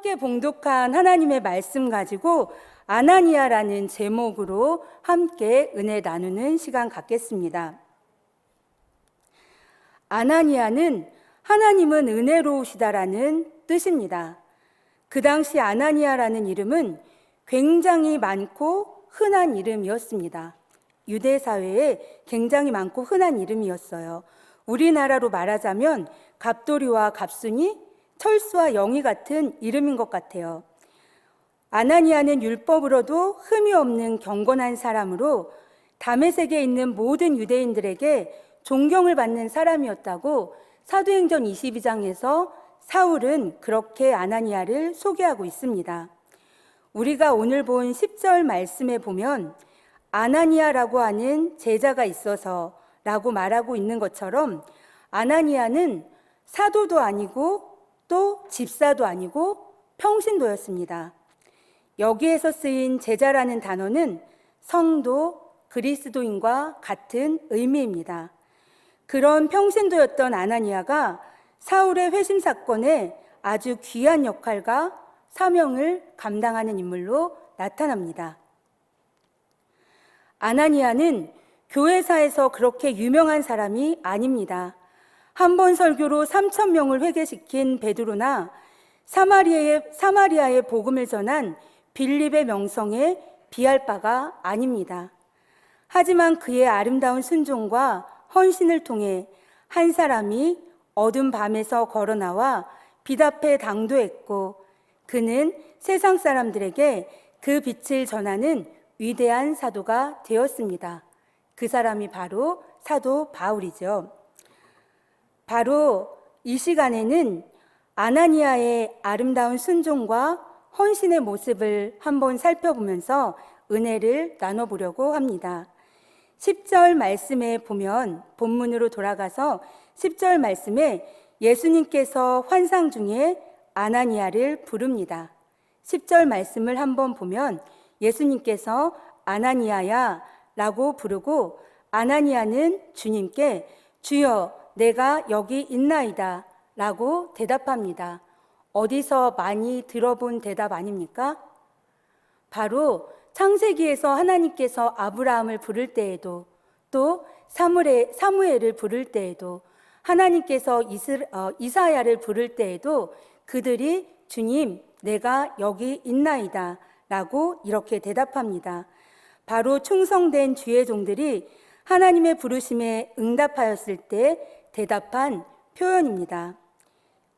함께 봉독한 하나님의 말씀 가지고 아나니아라는 제목으로 함께 은혜 나누는 시간 갖겠습니다. 아나니아는 하나님은 은혜로우시다라는 뜻입니다. 그 당시 아나니아라는 이름은 굉장히 많고 흔한 이름이었습니다. 유대 사회에 굉장히 많고 흔한 이름이었어요. 우리나라로 말하자면 갑돌이와 갑순이, 철수와 영희 같은 이름인 것 같아요. 아나니아는 율법으로도 흠이 없는 경건한 사람으로 다메섹에 있는 모든 유대인들에게 존경을 받는 사람이었다고 사도행전 22장에서 사울은 그렇게 아나니아를 소개하고 있습니다. 우리가 오늘 본 10절 말씀에 보면 아나니아라고 하는 제자가 있어서 라고 말하고 있는 것처럼 아나니아는 사도도 아니고 또 집사도 아니고 평신도였습니다. 여기에서 쓰인 제자라는 단어는 성도, 그리스도인과 같은 의미입니다. 그런 평신도였던 아나니아가 사울의 회심 사건에 아주 귀한 역할과 사명을 감당하는 인물로 나타납니다. 아나니아는 교회사에서 그렇게 유명한 사람이 아닙니다. 한 번 설교로 3,000명을 회개시킨 베드로나 사마리아의 복음을 전한 빌립의 명성에 비할 바가 아닙니다. 하지만 그의 아름다운 순종과 헌신을 통해 한 사람이 어두운 밤에서 걸어 나와 빛 앞에 당도했고 그는 세상 사람들에게 그 빛을 전하는 위대한 사도가 되었습니다. 그 사람이 바로 사도 바울이죠. 바로 이 시간에는 아나니아의 아름다운 순종과 헌신의 모습을 한번 살펴보면서 은혜를 나눠보려고 합니다. 10절 말씀에 보면 본문으로 돌아가서 10절 말씀에 예수님께서 환상 중에 아나니아를 부릅니다. 10절 말씀을 한번 보면 예수님께서 아나니아야 라고 부르고 아나니아는 주님께 주여 내가 여기 있나이다 라고 대답합니다. 어디서 많이 들어본 대답 아닙니까? 바로 창세기에서 하나님께서 아브라함을 부를 때에도 또 사무엘을 부를 때에도 하나님께서 이사야를 부를 때에도 그들이 주님 내가 여기 있나이다 라고 이렇게 대답합니다. 바로 충성된 주의 종들이 하나님의 부르심에 응답하였을 때 대답한 표현입니다.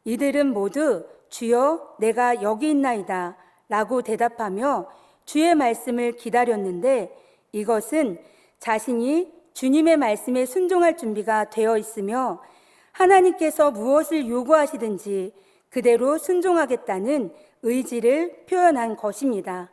이들은 모두 주여 내가 여기 있나이다 라고 대답하며 주의 말씀을 기다렸는데 이것은 자신이 주님의 말씀에 순종할 준비가 되어 있으며 하나님께서 무엇을 요구하시든지 그대로 순종하겠다는 의지를 표현한 것입니다.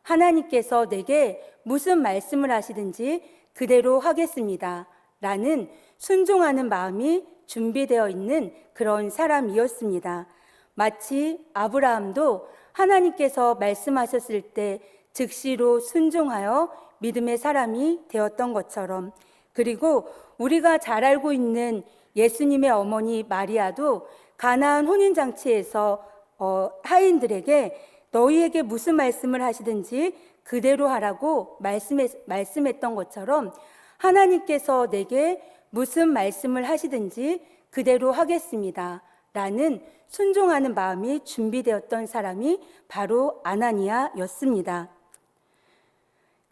하나님께서 내게 무슨 말씀을 하시든지 그대로 하겠습니다 라는 순종하는 마음이 준비되어 있는 그런 사람이었습니다. 마치 아브라함도 하나님께서 말씀하셨을 때 즉시로 순종하여 믿음의 사람이 되었던 것처럼, 그리고 우리가 잘 알고 있는 예수님의 어머니 마리아도 가나안 혼인잔치에서 하인들에게 너희에게 무슨 말씀을 하시든지 그대로 하라고 말씀했던 것처럼 하나님께서 내게 무슨 말씀을 하시든지 그대로 하겠습니다 라는 순종하는 마음이 준비되었던 사람이 바로 아나니아였습니다.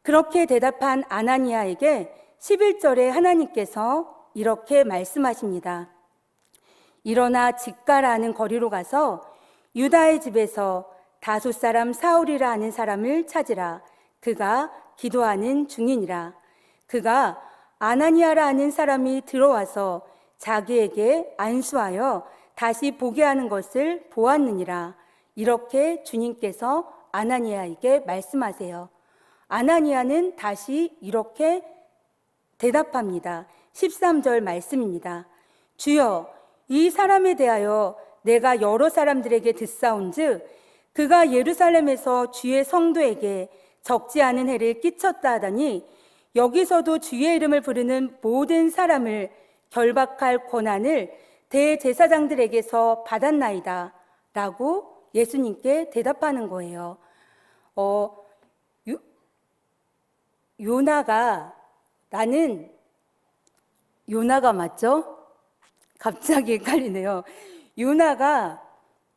그렇게 대답한 아나니아에게 11절에 하나님께서 이렇게 말씀하십니다. 일어나 직가라는 거리로 가서 유다의 집에서 다소 사람 사울이라 하는 사람을 찾으라. 그가 기도하는 중이니라. 그가 아나니아라 하는 사람이 들어와서 자기에게 안수하여 다시 보게 하는 것을 보았느니라. 이렇게 주님께서 아나니아에게 말씀하세요. 아나니아는 다시 이렇게 대답합니다. 13절 말씀입니다. 주여 이 사람에 대하여 내가 여러 사람들에게 듣사온즉 그가 예루살렘에서 주의 성도에게 적지 않은 해를 끼쳤다 하더니 여기서도 주의 이름을 부르는 모든 사람을 결박할 권한을 대제사장들에게서 받았나이다 라고 예수님께 대답하는 거예요. 요나가, 나는 요나가 맞죠? 갑자기 헷갈리네요. 요나가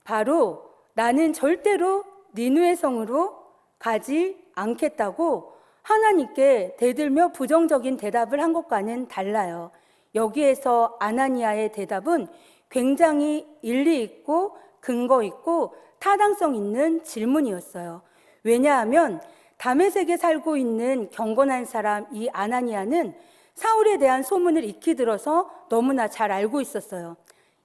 바로 나는 절대로 니느웨 성으로 가지 않겠다고 하나님께 대들며 부정적인 대답을 한 것과는 달라요. 여기에서 아나니아의 대답은 굉장히 일리 있고 근거 있고 타당성 있는 질문이었어요. 왜냐하면 다메섹에 살고 있는 경건한 사람 이 아나니아는 사울에 대한 소문을 익히 들어서 너무나 잘 알고 있었어요.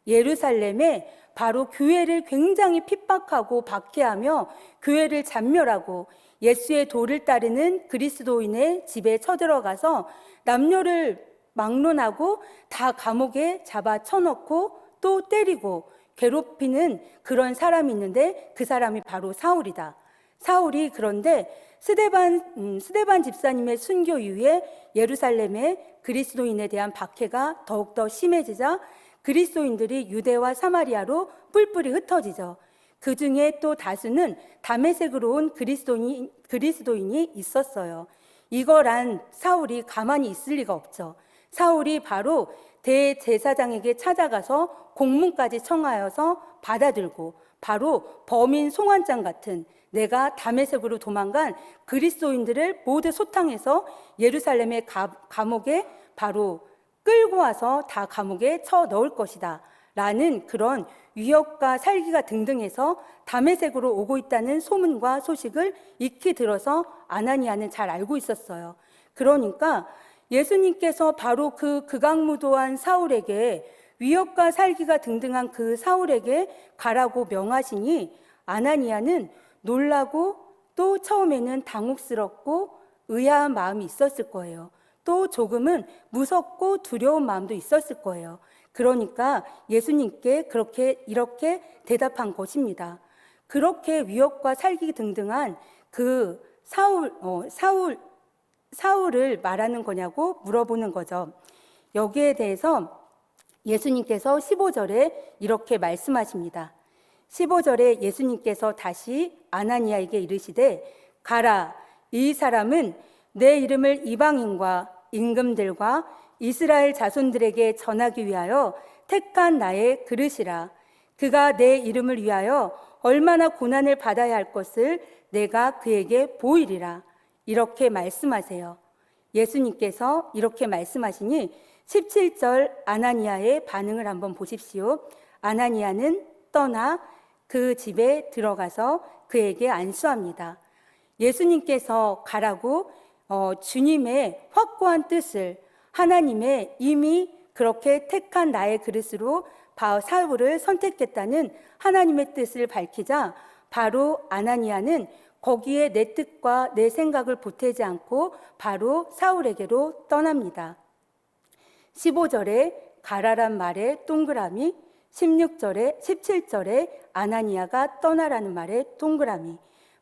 예루살렘에 바로 교회를 굉장히 핍박하고 박해하며 교회를 잔멸하고 예수의 도를 따르는 그리스도인의 집에 쳐들어가서 남녀를 막론하고 다 감옥에 잡아 쳐넣고 또 때리고 괴롭히는 그런 사람이 있는데 그 사람이 바로 사울이다. 사울이 그런데 스데반 집사님의 순교 이후에 예루살렘의 그리스도인에 대한 박해가 더욱더 심해지자 그리스도인들이 유대와 사마리아로 뿔뿔이 흩어지죠. 그 중에 또 다수는 다메섹으로 온 그리스도인이 있었어요. 이거란 사울이 가만히 있을 리가 없죠. 사울이 바로 대제사장에게 찾아가서 공문까지 청하여서 받아들고 바로 범인 송환장 같은 내가 다메섹으로 도망간 그리스도인들을 모두 소탕해서 예루살렘의 감옥에 바로 끌고 와서 다 감옥에 쳐 넣을 것이다 라는 그런 위협과 살기가 등등해서 다메섹으로 오고 있다는 소문과 소식을 익히 들어서 아나니아는 잘 알고 있었어요. 그러니까 예수님께서 바로 그 극악무도한 사울에게 위협과 살기가 등등한 그 사울에게 가라고 명하시니 아나니아는 놀라고 또 처음에는 당혹스럽고 의아한 마음이 있었을 거예요. 또 조금은 무섭고 두려운 마음도 있었을 거예요. 그러니까 예수님께 이렇게 대답한 것입니다. 그렇게 위협과 살기 등등한 그 사울을 말하는 거냐고 물어보는 거죠. 여기에 대해서 예수님께서 15절에 이렇게 말씀하십니다. 15절에 예수님께서 다시 아나니아에게 이르시되 가라, 이 사람은 내 이름을 이방인과 임금들과 이스라엘 자손들에게 전하기 위하여 택한 나의 그릇이라. 그가 내 이름을 위하여 얼마나 고난을 받아야 할 것을 내가 그에게 보이리라. 이렇게 말씀하세요. 예수님께서 이렇게 말씀하시니 17절 아나니아의 반응을 한번 보십시오. 아나니아는 떠나 그 집에 들어가서 그에게 안수합니다. 예수님께서 가라고 주님의 확고한 뜻을 하나님의 이미 그렇게 택한 나의 그릇으로 사울을 선택했다는 하나님의 뜻을 밝히자 바로 아나니아는 거기에 내 뜻과 내 생각을 보태지 않고 바로 사울에게로 떠납니다. 15절에 가라란 말에 동그라미, 17절에 아나니아가 떠나라는 말에 동그라미.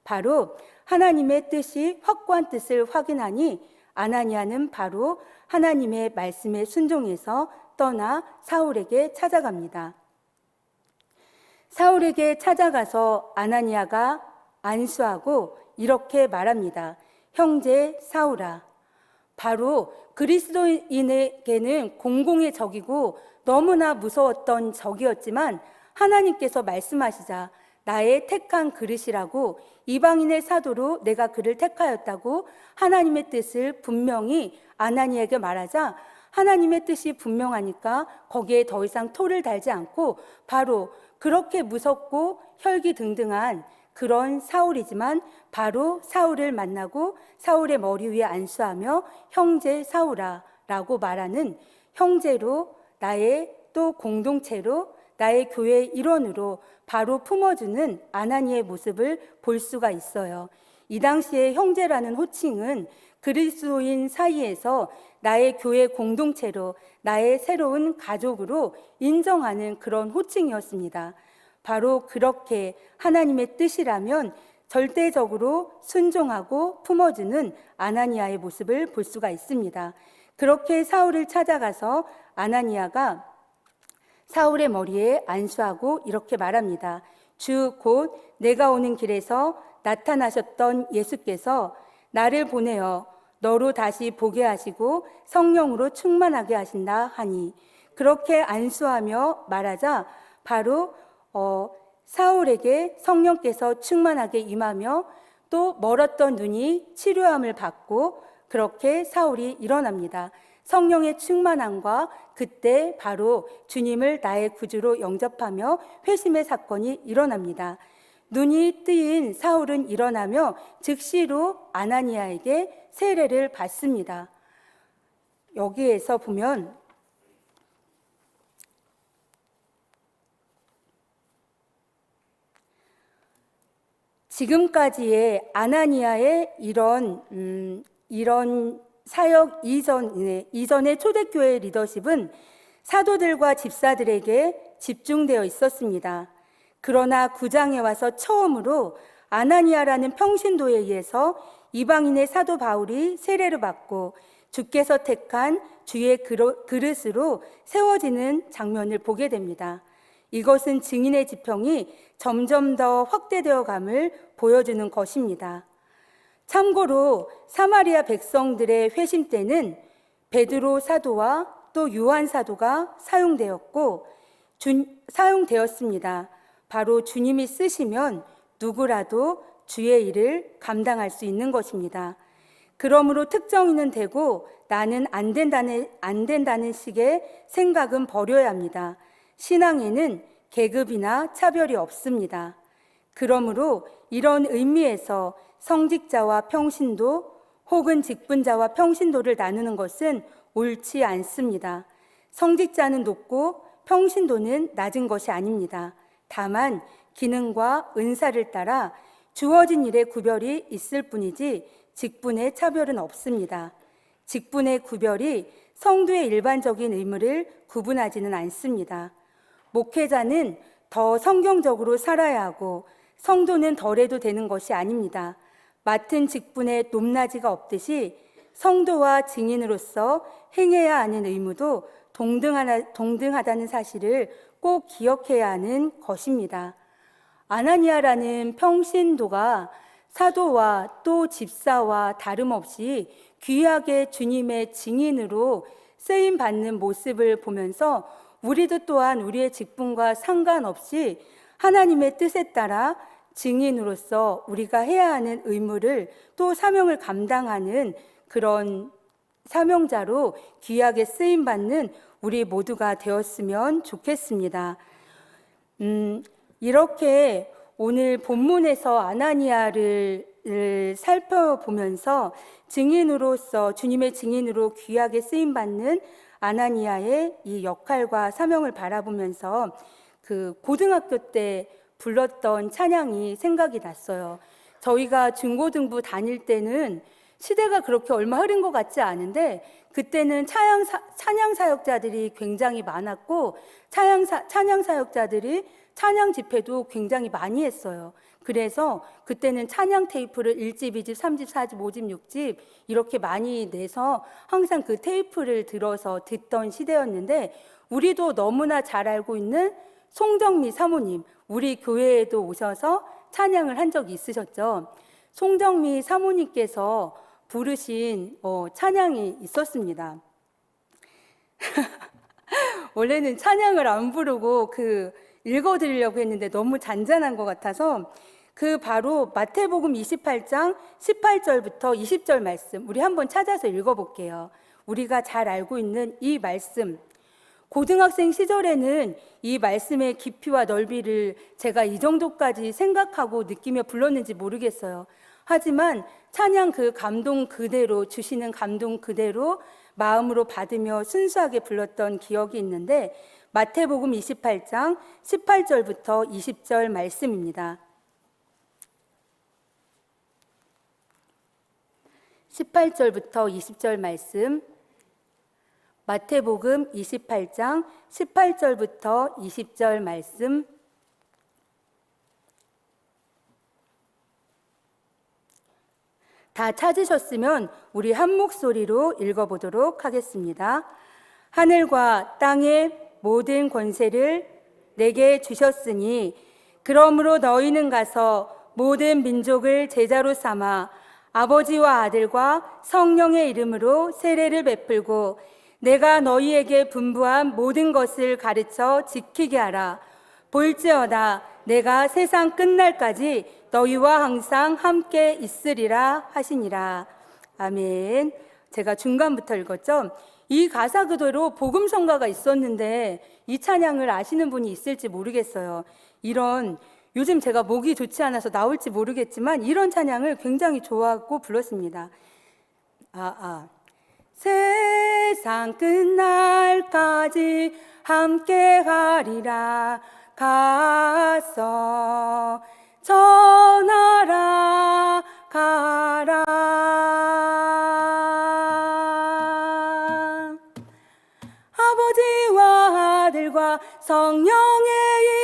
바로 하나님의 뜻이 확고한 뜻을 확인하니 아나니아는 바로 하나님의 말씀에 순종해서 떠나 사울에게 찾아갑니다. 사울에게 찾아가서 아나니아가 안수하고 이렇게 말합니다. 형제 사울아, 바로 그리스도인에게는 공공의 적이고 너무나 무서웠던 적이었지만 하나님께서 말씀하시자 나의 택한 그릇이라고 이방인의 사도로 내가 그를 택하였다고 하나님의 뜻을 분명히 아나니아에게 말하자 하나님의 뜻이 분명하니까 거기에 더 이상 토를 달지 않고 바로 그렇게 무섭고 혈기등등한 그런 사울이지만 바로 사울을 만나고 사울의 머리 위에 안수하며 형제 사울아 라고 말하는 형제로 나의 또 공동체로 나의 교회의 일원으로 바로 품어주는 아나니의 모습을 볼 수가 있어요. 이 당시에 형제라는 호칭은 그리스도인 사이에서 나의 교회 공동체로 나의 새로운 가족으로 인정하는 그런 호칭이었습니다. 바로 그렇게 하나님의 뜻이라면 절대적으로 순종하고 품어주는 아나니아의 모습을 볼 수가 있습니다. 그렇게 사울을 찾아가서 아나니아가 사울의 머리에 안수하고 이렇게 말합니다. 주 곧 내가 오는 길에서 나타나셨던 예수께서 나를 보내어 너로 다시 보게 하시고 성령으로 충만하게 하신다 하니, 그렇게 안수하며 말하자 바로 사울에게 성령께서 충만하게 임하며 또 멀었던 눈이 치료함을 받고 그렇게 사울이 일어납니다. 성령의 충만함과 그때 바로 주님을 나의 구주로 영접하며 회심의 사건이 일어납니다. 눈이 뜨인 사울은 일어나며 즉시로 아나니아에게 세례를 받습니다. 여기에서 보면 지금까지의 아나니아의 이런 사역 이전의 초대교회 리더십은 사도들과 집사들에게 집중되어 있었습니다. 그러나 9장에 와서 처음으로 아나니아라는 평신도에 의해서 이방인의 사도 바울이 세례를 받고 주께서 택한 주의 그릇으로 세워지는 장면을 보게 됩니다. 이것은 증인의 지평이 점점 더 확대되어 감을 보여주는 것입니다. 참고로 사마리아 백성들의 회심 때는 베드로 사도와 또 요한 사도가 사용되었습니다. 바로 주님이 쓰시면 누구라도 주의 일을 감당할 수 있는 것입니다. 그러므로 특정인은 되고 나는 안 된다는 식의 생각은 버려야 합니다. 신앙에는 계급이나 차별이 없습니다. 그러므로 이런 의미에서 성직자와 평신도 혹은 직분자와 평신도를 나누는 것은 옳지 않습니다. 성직자는 높고 평신도는 낮은 것이 아닙니다. 다만 기능과 은사를 따라 주어진 일의 구별이 있을 뿐이지 직분의 차별은 없습니다. 직분의 구별이 성도의 일반적인 의무를 구분하지는 않습니다. 목회자는 더 성경적으로 살아야 하고 성도는 덜해도 되는 것이 아닙니다. 맡은 직분에 높낮이가 없듯이 성도와 증인으로서 행해야 하는 의무도 동등하다는 사실을 꼭 기억해야 하는 것입니다. 아나니아라는 평신도가 사도와 또 집사와 다름없이 귀하게 주님의 증인으로 쓰임받는 모습을 보면서 우리도 또한 우리의 직분과 상관없이 하나님의 뜻에 따라 증인으로서 우리가 해야 하는 의무를 또 사명을 감당하는 그런 사명자로 귀하게 쓰임받는 우리 모두가 되었으면 좋겠습니다. 이렇게 오늘 본문에서 아나니아를 살펴보면서 증인으로서 주님의 증인으로 귀하게 쓰임받는 아나니아의 이 역할과 사명을 바라보면서 그 고등학교 때 불렀던 찬양이 생각이 났어요. 저희가 중고등부 다닐 때는 시대가 그렇게 얼마 흐른 것 같지 않은데 그때는 찬양 사역자들이 굉장히 많았고 찬양 사역자들이 찬양 집회도 굉장히 많이 했어요. 그래서 그때는 찬양 테이프를 1집, 2집, 3집, 4집, 5집, 6집 이렇게 많이 내서 항상 그 테이프를 들어서 듣던 시대였는데 우리도 너무나 잘 알고 있는 송정미 사모님, 우리 교회에도 오셔서 찬양을 한 적이 있으셨죠. 송정미 사모님께서 부르신 찬양이 있었습니다. 원래는 찬양을 안 부르고 읽어드리려고 했는데 너무 잔잔한 것 같아서 바로 마태복음 28장 18절부터 20절 말씀 우리 한번 찾아서 읽어볼게요. 우리가 잘 알고 있는 이 말씀, 고등학생 시절에는 이 말씀의 깊이와 넓이를 제가 이 정도까지 생각하고 느끼며 불렀는지 모르겠어요. 하지만 찬양 그 감동 그대로, 주시는 감동 그대로 마음으로 받으며 순수하게 불렀던 기억이 있는데 마태복음 28장 18절부터 20절 말씀입니다. 18절부터 20절 말씀, 마태복음 28장 18절부터 20절 말씀. 다 찾으셨으면 우리 한 목소리로 읽어보도록 하겠습니다. 하늘과 땅의 모든 권세를 내게 주셨으니 그러므로 너희는 가서 모든 민족을 제자로 삼아 아버지와 아들과 성령의 이름으로 세례를 베풀고 내가 너희에게 분부한 모든 것을 가르쳐 지키게 하라. 볼지어다 내가 세상 끝날까지 너희와 항상 함께 있으리라 하시니라. 아멘. 제가 중간부터 읽었죠. 이 가사 그대로 복음성가가 있었는데 이 찬양을 아시는 분이 있을지 모르겠어요. 요즘 제가 목이 좋지 않아서 나올지 모르겠지만 이런 찬양을 굉장히 좋아하고 불렀습니다. 세상 끝날까지 함께 가리라. 가서 전하라. 가라. 아버지와 아들과 성령의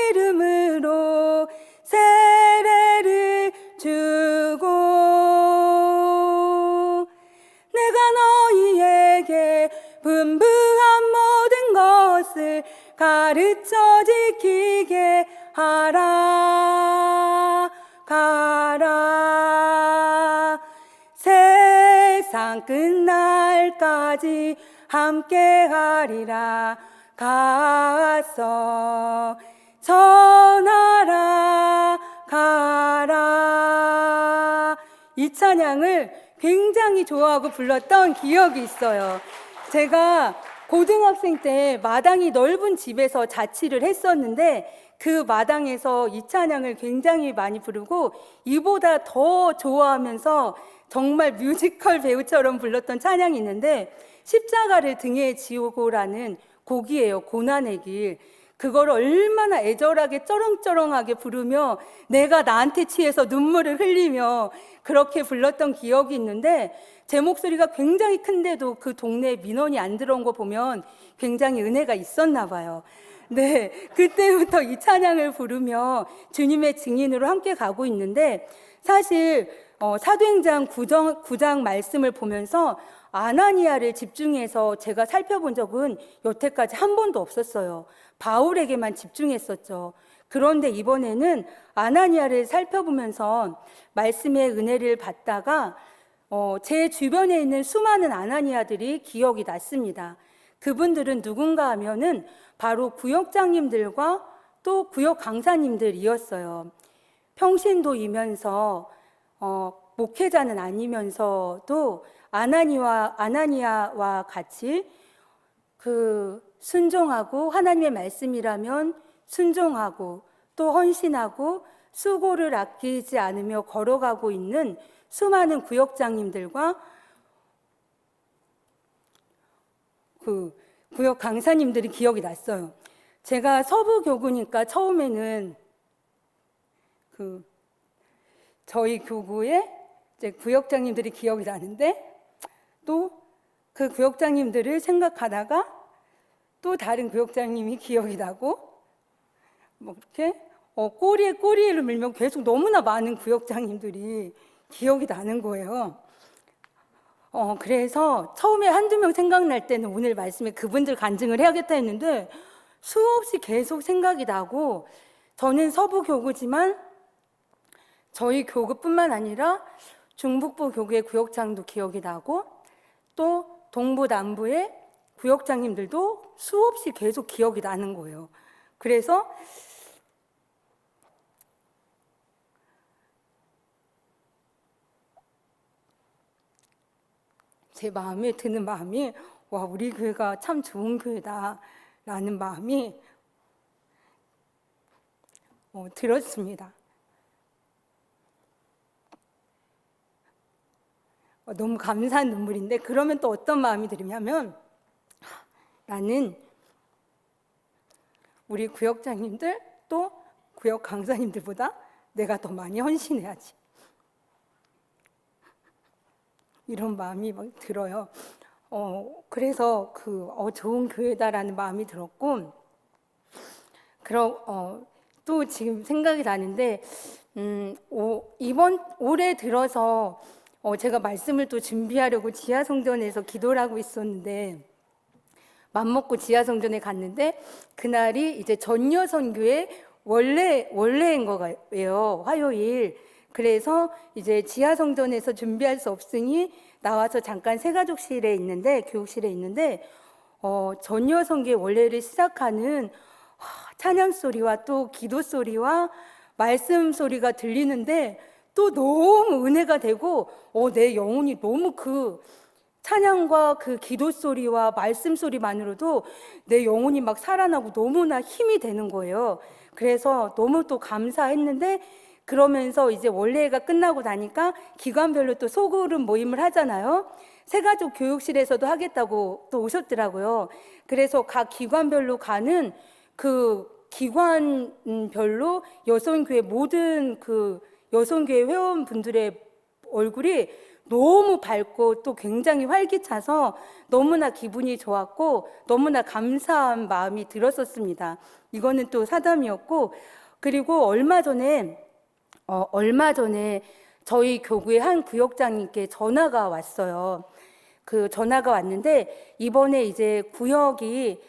이름으로 세례를 주고 내가 너희에게 분부한 모든 것을 가르쳐 지키게 하라. 가라. 세상 끝날까지 함께 하리라. 가서 전하라. 가라. 이 찬양을 굉장히 좋아하고 불렀던 기억이 있어요. 제가 고등학생 때 마당이 넓은 집에서 자취를 했었는데 그 마당에서 이 찬양을 굉장히 많이 부르고 이보다 더 좋아하면서 정말 뮤지컬 배우처럼 불렀던 찬양이 있는데 십자가를 등에 지우고라는 곡이에요. 고난의 길. 그걸 얼마나 애절하게 쩌렁쩌렁하게 부르며 내가 나한테 취해서 눈물을 흘리며 그렇게 불렀던 기억이 있는데 제 목소리가 굉장히 큰데도 그 동네에 민원이 안 들어온 거 보면 굉장히 은혜가 있었나 봐요. 네, 그때부터 이 찬양을 부르며 주님의 증인으로 함께 가고 있는데 사실 사도행전 9장 말씀을 보면서 아나니아를 집중해서 제가 살펴본 적은 여태까지 한 번도 없었어요. 바울에게만 집중했었죠. 그런데 이번에는 아나니아를 살펴보면서 말씀의 은혜를 받다가 제 주변에 있는 수많은 아나니아들이 기억이 났습니다. 그분들은 누군가 하면은 바로 구역장님들과 또 구역 강사님들이었어요. 평신도이면서 목회자는 아니면서도 아나니아와 같이 순종하고 하나님의 말씀이라면 순종하고 또 헌신하고 수고를 아끼지 않으며 걸어가고 있는 수많은 구역장님들과 구역 강사님들이 기억이 났어요. 제가 서부교구니까 처음에는 저희 교구에 이제 구역장님들이 기억이 나는데 또 그 구역장님들을 생각하다가 또 다른 구역장님이 기억이 나고 이렇게 꼬리에 꼬리를 물면 계속 너무나 많은 구역장님들이 기억이 나는 거예요. 그래서 처음에 한두 명 생각날 때는 오늘 말씀에 그분들 간증을 해야겠다 했는데 수없이 계속 생각이 나고 저는 서부교구지만 저희 교구뿐만 아니라 중북부 교구의 구역장도 기억이 나고 또 동부 남부의 구역장님들도 수없이 계속 기억이 나는 거예요. 그래서 제 마음에 드는 마음이 와, 우리 교회가 참 좋은 교회다 라는 마음이 들었습니다. 너무 감사한 눈물인데 그러면 또 어떤 마음이 들냐면 나는 우리 구역장님들 또 구역 강사님들보다 내가 더 많이 헌신해야지 이런 마음이 막 들어요. 그래서 좋은 교회다라는 마음이 들었고 또 지금 생각이 나는데 이번 올해 들어서 제가 말씀을 또 준비하려고 지하성전에서 기도를 하고 있었는데 맘먹고 지하성전에 갔는데 그날이 이제 전여선교의 원래인 거예요. 화요일. 그래서 이제 지하성전에서 준비할 수 없으니 나와서 잠깐 새가족실에 있는데, 교육실에 있는데, 전여 성계 원래를 시작하는 찬양 소리와 또 기도 소리와 말씀 소리가 들리는데 또 너무 은혜가 되고, 내 영혼이 너무 그 찬양과 그 기도 소리와 말씀 소리만으로도 내 영혼이 막 살아나고 너무나 힘이 되는 거예요. 그래서 너무 또 감사했는데, 그러면서 이제 원래가 끝나고 나니까 기관별로 또 소그룹 모임을 하잖아요. 새가족 교육실에서도 하겠다고 또 오셨더라고요. 그래서 각 기관별로 가는 그 기관별로 여성교회 모든 그 여성교회 회원분들의 얼굴이 너무 밝고 또 굉장히 활기차서 너무나 기분이 좋았고 너무나 감사한 마음이 들었었습니다. 이거는 또 사담이었고, 그리고 얼마 전에 저희 교구의 한 구역장님께 전화가 왔어요. 그 전화가 왔는데 이번에 이제 구역이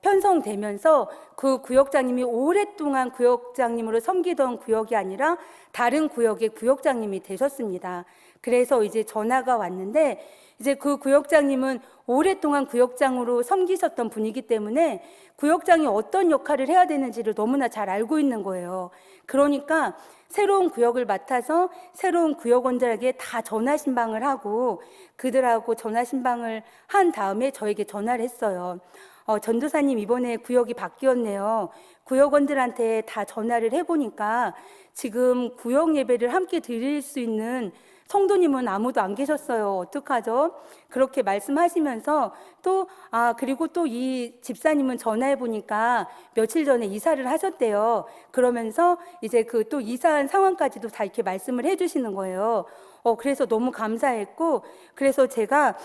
편성되면서 그 구역장님이 오랫동안 구역장님으로 섬기던 구역이 아니라 다른 구역의 구역장님이 되셨습니다. 그래서 이제 전화가 왔는데, 이제 그 구역장님은 오랫동안 구역장으로 섬기셨던 분이기 때문에 구역장이 어떤 역할을 해야 되는지를 너무나 잘 알고 있는 거예요. 그러니까 새로운 구역을 맡아서 새로운 구역원들에게 다 전화 신방을 하고 그들하고 전화 신방을 한 다음에 저에게 전화를 했어요. 전도사님, 이번에 구역이 바뀌었네요. 구역원들한테 다 전화를 해보니까 지금 구역 예배를 함께 드릴 수 있는 성도님은 아무도 안 계셨어요. 어떡하죠? 그렇게 말씀하시면서 그리고 또 이 집사님은 전화해 보니까 며칠 전에 이사를 하셨대요. 그러면서 이제 그 또 이사한 상황까지도 다 이렇게 말씀을 해 주시는 거예요. 그래서 너무 감사했고, 그래서 제가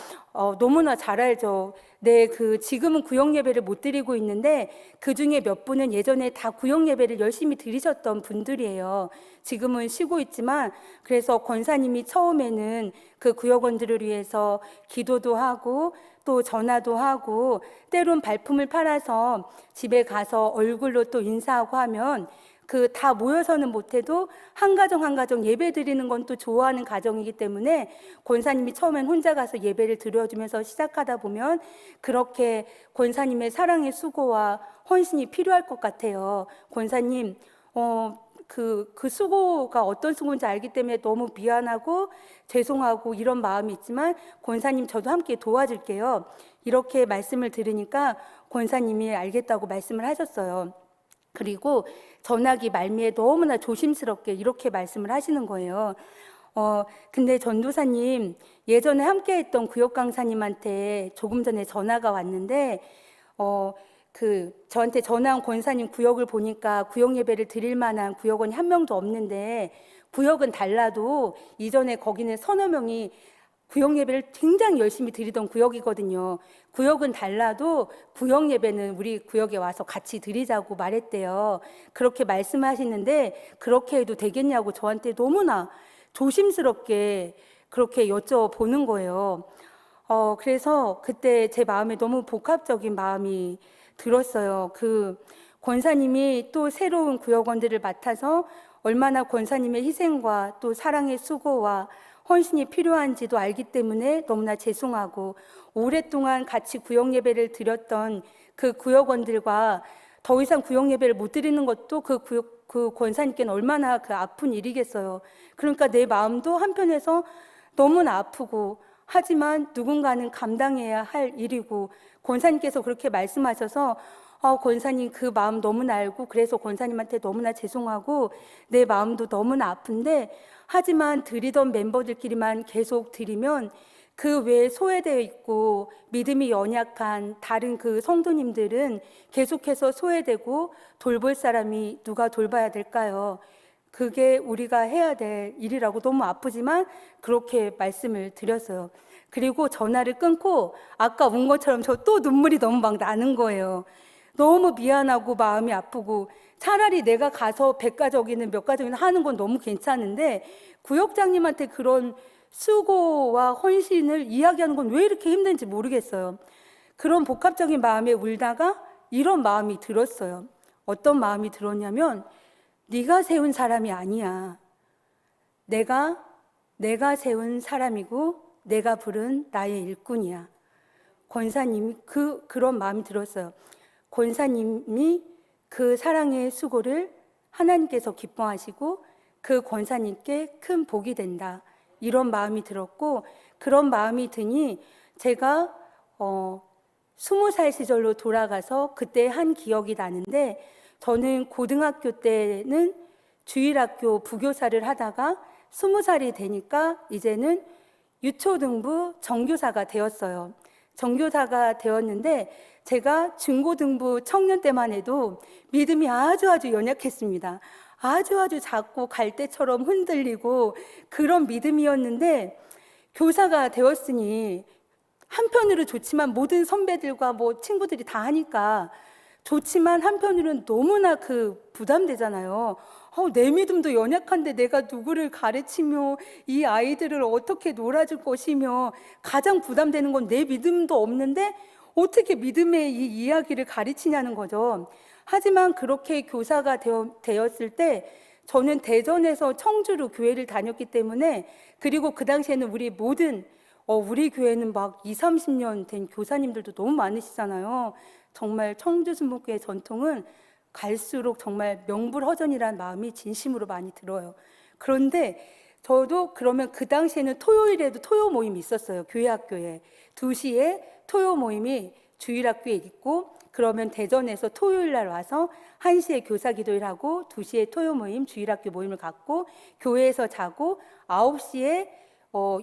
너무나 잘 알죠. 네, 지금은 구역 예배를 못 드리고 있는데 그 중에 몇 분은 예전에 다 구역 예배를 열심히 드리셨던 분들이에요. 지금은 쉬고 있지만, 그래서 권사님이 처음에는 그 구역원들을 위해서 기도도 하고 또 전화도 하고 때론 발품을 팔아서 집에 가서 얼굴로 또 인사하고 하면 다 모여서는 못해도 한 가정 한 가정 예배 드리는 건 또 좋아하는 가정이기 때문에 권사님이 처음엔 혼자 가서 예배를 드려주면서 시작하다 보면 그렇게 권사님의 사랑의 수고와 헌신이 필요할 것 같아요. 권사님, 그 수고가 어떤 수고인지 알기 때문에 너무 미안하고 죄송하고 이런 마음이 있지만 권사님, 저도 함께 도와줄게요. 이렇게 말씀을 들으니까 권사님이 알겠다고 말씀을 하셨어요. 그리고 전화기 말미에 너무나 조심스럽게 이렇게 말씀을 하시는 거예요. 근데 전도사님, 예전에 함께 했던 구역 강사님한테 조금 전에 전화가 왔는데, 저한테 전화한 권사님 구역을 보니까 구역 예배를 드릴 만한 구역원이 한 명도 없는데, 구역은 달라도 이전에 거기는 서너 명이 구역 예배를 굉장히 열심히 드리던 구역이거든요. 구역은 달라도 구역 예배는 우리 구역에 와서 같이 드리자고 말했대요. 그렇게 말씀하시는데 그렇게 해도 되겠냐고 저한테 너무나 조심스럽게 그렇게 여쭤보는 거예요. 그래서 그때 제 마음에 너무 복합적인 마음이 들었어요. 권사님이 또 새로운 구역원들을 맡아서 얼마나 권사님의 희생과 또 사랑의 수고와 헌신이 필요한지도 알기 때문에 너무나 죄송하고, 오랫동안 같이 구역 예배를 드렸던 그 구역원들과 더 이상 구역 예배를 못 드리는 것도 그 권사님께는 얼마나 아픈 일이겠어요. 그러니까 내 마음도 한편에서 너무나 아프고, 하지만 누군가는 감당해야 할 일이고, 권사님께서 그렇게 말씀하셔서 권사님, 그 마음 너무나 알고 그래서 권사님한테 너무나 죄송하고 내 마음도 너무나 아픈데, 하지만 드리던 멤버들끼리만 계속 드리면 그 외에 소외되어 있고 믿음이 연약한 다른 그 성도님들은 계속해서 소외되고 돌볼 사람이 누가 돌봐야 될까요? 그게 우리가 해야 될 일이라고 너무 아프지만 그렇게 말씀을 드렸어요. 그리고 전화를 끊고 아까 운 것처럼 저 또 눈물이 너무 막 나는 거예요. 너무 미안하고 마음이 아프고, 차라리 내가 가서 100가족이든 몇 가족이든 하는 건 너무 괜찮은데 구역장님한테 그런 수고와 헌신을 이야기하는 건 왜 이렇게 힘든지 모르겠어요. 그런 복합적인 마음에 울다가 이런 마음이 들었어요. 어떤 마음이 들었냐면, 네가 세운 사람이 아니야. 내가 세운 사람이고 내가 부른 나의 일꾼이야. 권사님이 그런 마음이 들었어요. 권사님이 그 사랑의 수고를 하나님께서 기뻐하시고 그 권사님께 큰 복이 된다. 이런 마음이 들었고, 그런 마음이 드니 제가 20살 시절로 돌아가서 그때 한 기억이 나는데, 저는 고등학교 때는 주일학교 부교사를 하다가 20살이 되니까 이제는 유초등부 정교사가 되었어요. 정교사가 되었는데, 제가 중고등부 청년 때만 해도 믿음이 아주 연약했습니다. 아주 작고 갈대처럼 흔들리고 그런 믿음이었는데, 교사가 되었으니 한편으로 좋지만, 모든 선배들과 친구들이 다 하니까 좋지만 한편으로는 너무나 부담되잖아요. 내 믿음도 연약한데 내가 누구를 가르치며 이 아이들을 어떻게 놀아줄 것이며, 가장 부담되는 건 내 믿음도 없는데 어떻게 믿음의 이 이야기를 가르치냐는 거죠. 하지만 그렇게 교사가 되었을 때 저는 대전에서 청주로 교회를 다녔기 때문에, 그리고 그 당시에는 우리 교회는 막 20, 30년 된 교사님들도 너무 많으시잖아요. 정말 청주 순복교의 전통은 갈수록 정말 명불허전이라는 마음이 진심으로 많이 들어요. 그런데 저도 그러면 그 당시에는 토요일에도 토요 모임이 있었어요. 교회 학교에 2시에 토요 모임이 주일학교에 있고, 그러면 대전에서 토요일 날 와서 1시에 교사 기도를 하고 2시에 토요 모임, 주일학교 모임을 갖고 교회에서 자고, 9시에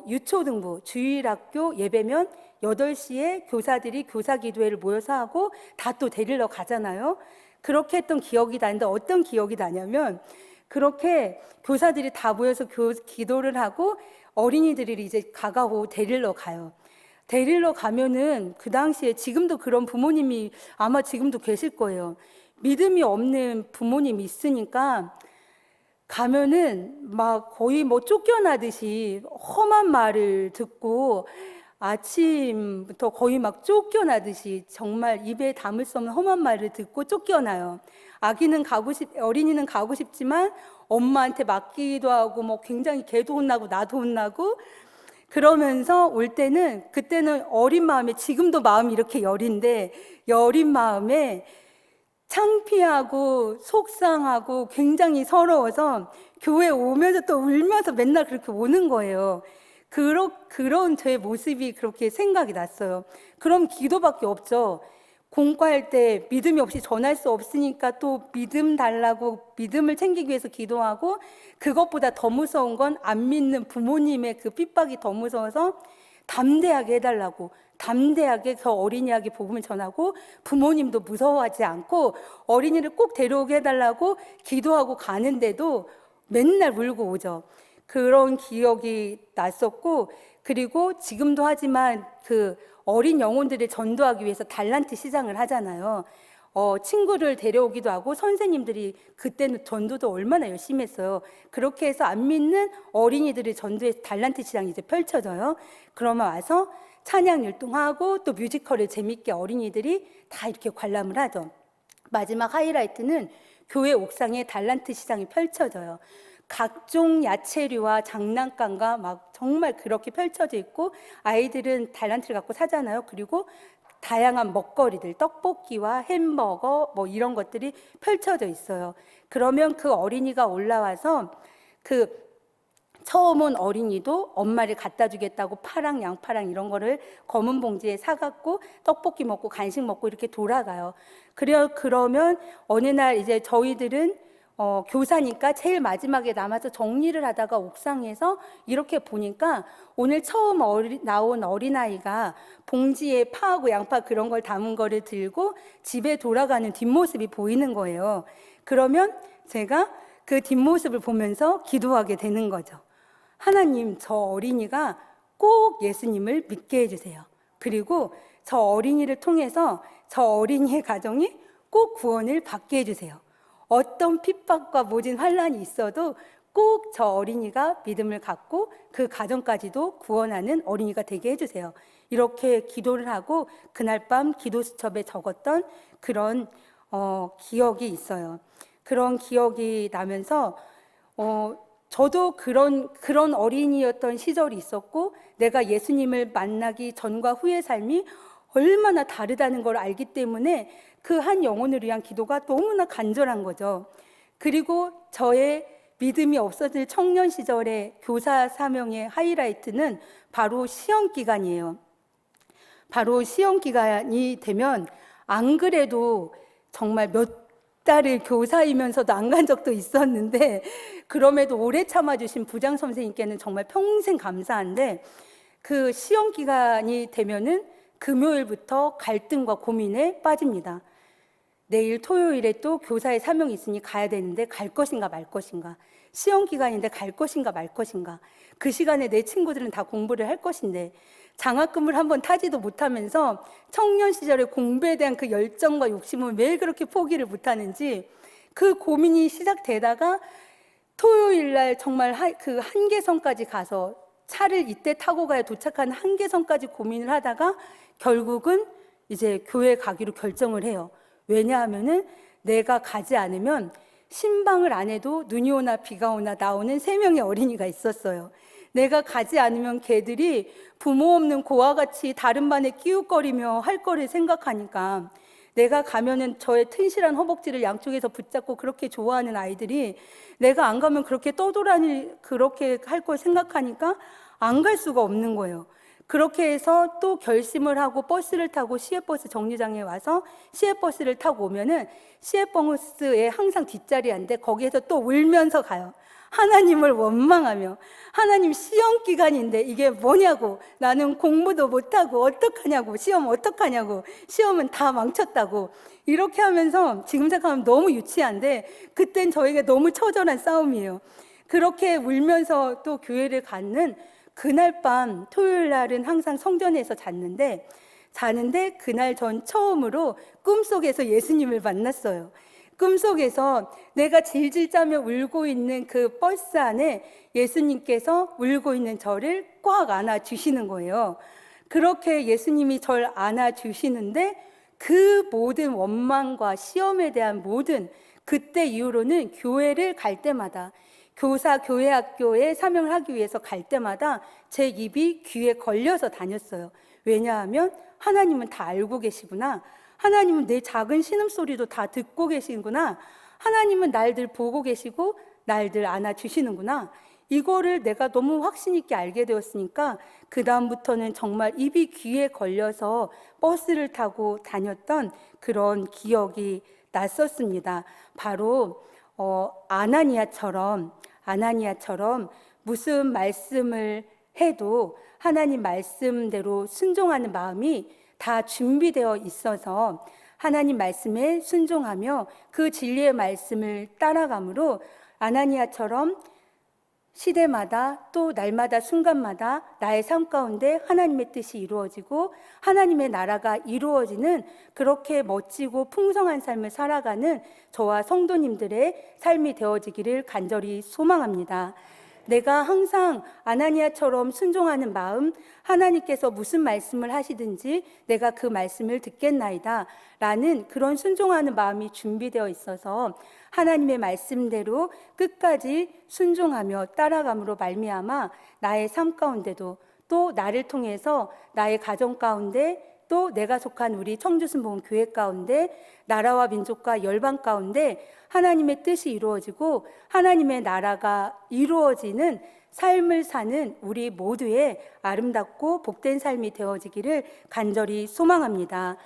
유초등부 주일학교 예배면 8시에 교사들이 교사 기도회를 모여서 하고 다 또 데리러 가잖아요. 그렇게 했던 기억이 나는데, 어떤 기억이 나냐면, 그렇게 교사들이 다 모여서 기도를 하고 어린이들이 이제 가가고 데리러 가요. 데리러 가면은 그 당시에, 지금도 그런 부모님이 아마 지금도 계실 거예요. 믿음이 없는 부모님이 있으니까 가면은 막 거의 쫓겨나듯이 험한 말을 듣고, 아침부터 거의 막 쫓겨나듯이 정말 입에 담을 수 없는 험한 말을 듣고 쫓겨나요. 어린이는 가고 싶지만 엄마한테 맡기도 하고 굉장히 걔도 혼나고 나도 혼나고, 그러면서 올 때는, 그때는 어린 마음에, 지금도 마음이 이렇게 여린데 여린 마음에 창피하고 속상하고 굉장히 서러워서 교회 오면서 또 울면서 맨날 그렇게 오는 거예요. 그런 제 모습이 그렇게 생각이 났어요. 그럼 기도밖에 없죠. 공과할 때 믿음이 없이 전할 수 없으니까 또 믿음 달라고, 믿음을 챙기기 위해서 기도하고, 그것보다 더 무서운 건 안 믿는 부모님의 그 핍박이 더 무서워서 담대하게 해달라고, 담대하게 그 어린이에게 복음을 전하고, 부모님도 무서워하지 않고 어린이를 꼭 데려오게 해달라고 기도하고 가는데도 맨날 울고 오죠. 그런 기억이 났었고, 그리고 지금도 하지만 그 어린 영혼들을 전도하기 위해서 달란트 시장을 하잖아요. 친구를 데려오기도 하고, 선생님들이 그때는 전도도 얼마나 열심히 했어요. 그렇게 해서 안 믿는 어린이들을 전도해서 달란트 시장이 이제 펼쳐져요. 그러면 와서 찬양 율동하고 또 뮤지컬을 재밌게 어린이들이 다 이렇게 관람을 하죠. 마지막 하이라이트는 교회 옥상에 달란트 시장이 펼쳐져요. 각종 야채류와 장난감과 막 정말 그렇게 펼쳐져 있고, 아이들은 달란트를 갖고 사잖아요. 그리고 다양한 먹거리들, 떡볶이와 햄버거 이런 것들이 펼쳐져 있어요. 그러면 그 어린이가 올라와서 처음 온 어린이도 엄마를 갖다 주겠다고 파랑, 양파랑 이런 거를 검은 봉지에 사갖고 떡볶이 먹고 간식 먹고 이렇게 돌아가요. 그러면 어느 날 이제 저희들은 교사니까 제일 마지막에 남아서 정리를 하다가 옥상에서 이렇게 보니까 오늘 처음 나온 어린아이가 봉지에 파하고 양파 그런 걸 담은 거를 들고 집에 돌아가는 뒷모습이 보이는 거예요. 그러면 제가 그 뒷모습을 보면서 기도하게 되는 거죠. 하나님, 저 어린이가 꼭 예수님을 믿게 해주세요. 그리고 저 어린이를 통해서 저 어린이의 가정이 꼭 구원을 받게 해주세요. 어떤 핍박과 모진 환란이 있어도 꼭 저 어린이가 믿음을 갖고 그 가정까지도 구원하는 어린이가 되게 해주세요. 이렇게 기도를 하고 그날 밤 기도 수첩에 적었던 그런 기억이 있어요. 그런 기억이 나면서 저도 그런 어린이였던 시절이 있었고, 내가 예수님을 만나기 전과 후의 삶이 얼마나 다르다는 걸 알기 때문에 그 한 영혼을 위한 기도가 너무나 간절한 거죠. 그리고 저의 믿음이 없어질 청년 시절의 교사 사명의 하이라이트는 바로 시험 기간이에요. 바로 시험 기간이 되면 안 그래도 정말 몇 달을 교사이면서도 안 간 적도 있었는데, 그럼에도 오래 참아주신 부장 선생님께는 정말 평생 감사한데, 그 시험 기간이 되면은 금요일부터 갈등과 고민에 빠집니다. 내일 토요일에 또 교사의 사명이 있으니 가야 되는데 갈 것인가 말 것인가, 시험 기간인데 갈 것인가 말 것인가, 그 시간에 내 친구들은 다 공부를 할 것인데 장학금을 한번 타지도 못하면서 청년 시절에 공부에 대한 그 열정과 욕심은 왜 그렇게 포기를 못하는지, 그 고민이 시작되다가 토요일 날 정말 그 한계선까지 가서, 차를 이때 타고 가야 도착하는 한계선까지 고민을 하다가 결국은 이제 교회 가기로 결정을 해요. 왜냐하면은 내가 가지 않으면 신방을 안 해도 눈이 오나 비가 오나 나오는 3명의 어린이가 있었어요. 내가 가지 않으면 걔들이 부모 없는 고아 같이 다른 반에 끼웃거리며 할 거를 생각하니까, 내가 가면은 저의 튼실한 허벅지를 양쪽에서 붙잡고 그렇게 좋아하는 아이들이 내가 안 가면 그렇게 떠돌아니 그렇게 할 걸 생각하니까 안 갈 수가 없는 거예요. 그렇게 해서 또 결심을 하고 버스를 타고 시외버스 정류장에 와서 시외버스를 타고 오면은 시외버스에 항상 뒷자리인데 거기에서 또 울면서 가요. 하나님을 원망하며, 하나님 시험 기간인데 이게 뭐냐고, 나는 공부도 못하고 어떡하냐고, 시험 어떡하냐고, 시험은 다 망쳤다고, 이렇게 하면서 지금 생각하면 너무 유치한데 그땐 저에게 너무 처절한 싸움이에요. 그렇게 울면서 또 교회를 갔는 그날 밤, 토요일 날은 항상 성전에서 자는데 그날 전 처음으로 꿈속에서 예수님을 만났어요. 꿈속에서 내가 질질 짜며 울고 있는 그 버스 안에 예수님께서 울고 있는 저를 꽉 안아주시는 거예요. 그렇게 예수님이 절 안아주시는데 그 모든 원망과 시험에 대한 모든, 그때 이후로는 교회를 갈 때마다, 교사 교회학교에 사명을 하기 위해서 갈 때마다 제 입이 귀에 걸려서 다녔어요. 왜냐하면 하나님은 다 알고 계시구나, 하나님은 내 작은 신음소리도 다 듣고 계시는구나, 하나님은 날들 보고 계시고 날들 안아주시는구나, 이거를 내가 너무 확신 있게 알게 되었으니까 그 다음부터는 정말 입이 귀에 걸려서 버스를 타고 다녔던 그런 기억이 났었습니다. 바로 아나니아처럼 무슨 말씀을 해도 하나님 말씀대로 순종하는 마음이 다 준비되어 있어서 하나님 말씀에 순종하며 그 진리의 말씀을 따라감으로 아나니아처럼 시대마다 또 날마다 순간마다 나의 삶 가운데 하나님의 뜻이 이루어지고 하나님의 나라가 이루어지는 그렇게 멋지고 풍성한 삶을 살아가는 저와 성도님들의 삶이 되어지기를 간절히 소망합니다. 내가 항상 아나니아처럼 순종하는 마음, 하나님께서 무슨 말씀을 하시든지 내가 그 말씀을 듣겠나이다 라는 그런 순종하는 마음이 준비되어 있어서 하나님의 말씀대로 끝까지 순종하며 따라감으로 말미암아 나의 삶 가운데도, 또 나를 통해서 나의 가정 가운데, 또 내가 속한 우리 청주순복음교회 가운데, 나라와 민족과 열방 가운데 하나님의 뜻이 이루어지고 하나님의 나라가 이루어지는 삶을 사는 우리 모두의 아름답고 복된 삶이 되어지기를 간절히 소망합니다.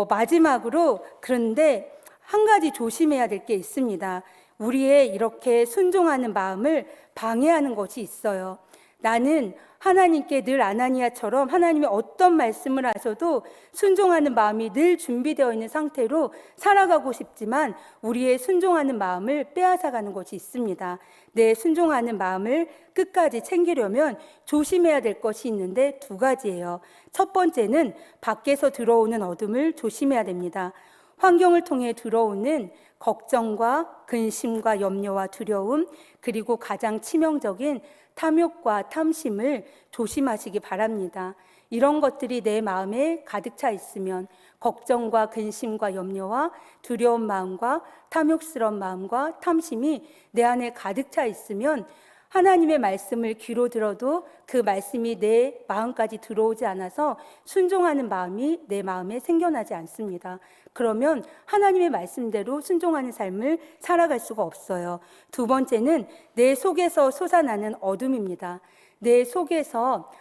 마지막으로, 그런데 한 가지 조심해야 될 게 있습니다. 우리의 이렇게 순종하는 마음을 방해하는 것이 있어요. 나는 하나님께 늘 아나니아처럼 하나님이 어떤 말씀을 하셔도 순종하는 마음이 늘 준비되어 있는 상태로 살아가고 싶지만 우리의 순종하는 마음을 빼앗아가는 것이 있습니다. 내 순종하는 마음을 끝까지 챙기려면 조심해야 될 것이 있는데 2가지예요. 첫 번째는 밖에서 들어오는 어둠을 조심해야 됩니다. 환경을 통해 들어오는 걱정과 근심과 염려와 두려움, 그리고 가장 치명적인 탐욕과 탐심을 조심하시기 바랍니다. 이런 것들이 내 마음에 가득 차 있으면, 걱정과 근심과 염려와 두려운 마음과 탐욕스러운 마음과 탐심이 내 안에 가득 차 있으면 하나님의 말씀을 귀로 들어도 그 말씀이 내 마음까지 들어오지 않아서 순종하는 마음이 내 마음에 생겨나지 않습니다. 그러면 하나님의 말씀대로 순종하는 삶을 살아갈 수가 없어요. 두 번째는 내 속에서 솟아나는 어둠입니다. 내 속에서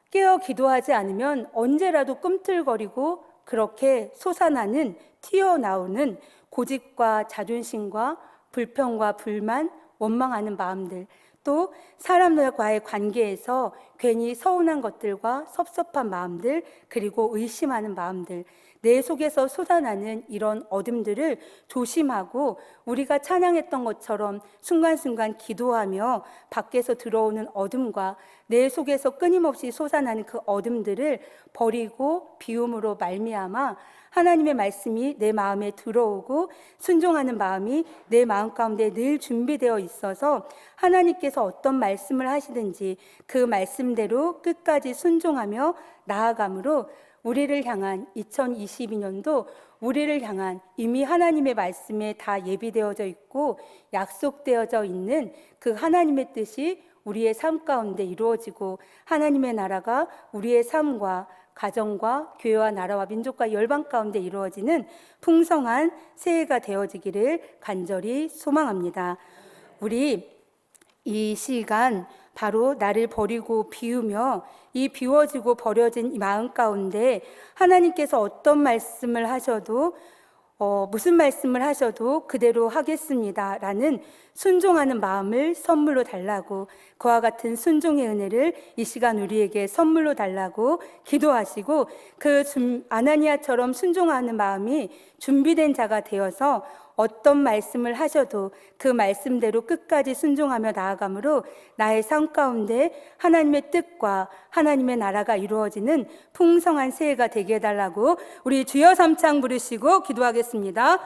깨어 기도하지 않으면 언제라도 꿈틀거리고 그렇게 솟아나는, 튀어나오는 고집과 자존심과 불평과 불만, 원망하는 마음들, 또 사람들과의 관계에서 괜히 서운한 것들과 섭섭한 마음들, 그리고 의심하는 마음들, 내 속에서 솟아나는 이런 어둠들을 조심하고 우리가 찬양했던 것처럼 순간순간 기도하며 밖에서 들어오는 어둠과 내 속에서 끊임없이 솟아나는 그 어둠들을 버리고 비움으로 말미암아 하나님의 말씀이 내 마음에 들어오고 순종하는 마음이 내 마음 가운데 늘 준비되어 있어서 하나님께서 어떤 말씀을 하시든지 그 말씀대로 끝까지 순종하며 나아감으로 우리를 향한 2022년도 우리를 향한 이미 하나님의 말씀에 다 예비되어져 있고 약속되어져 있는 그 하나님의 뜻이 우리의 삶 가운데 이루어지고 하나님의 나라가 우리의 삶과 가정과 교회와 나라와 민족과 열방 가운데 이루어지는 풍성한 새해가 되어지기를 간절히 소망합니다. 우리 이 시간 바로 나를 버리고 비우며 이 비워지고 버려진 이 마음 가운데 하나님께서 어떤 말씀을 하셔도 무슨 말씀을 하셔도 그대로 하겠습니다 라는 순종하는 마음을 선물로 달라고, 그와 같은 순종의 은혜를 이 시간 우리에게 선물로 달라고 기도하시고 그 아나니아처럼 순종하는 마음이 준비된 자가 되어서 어떤 말씀을 하셔도 그 말씀대로 끝까지 순종하며 나아가므로 나의 삶 가운데 하나님의 뜻과 하나님의 나라가 이루어지는 풍성한 새해가 되게 해달라고 우리 주여 삼창 부르시고 기도하겠습니다.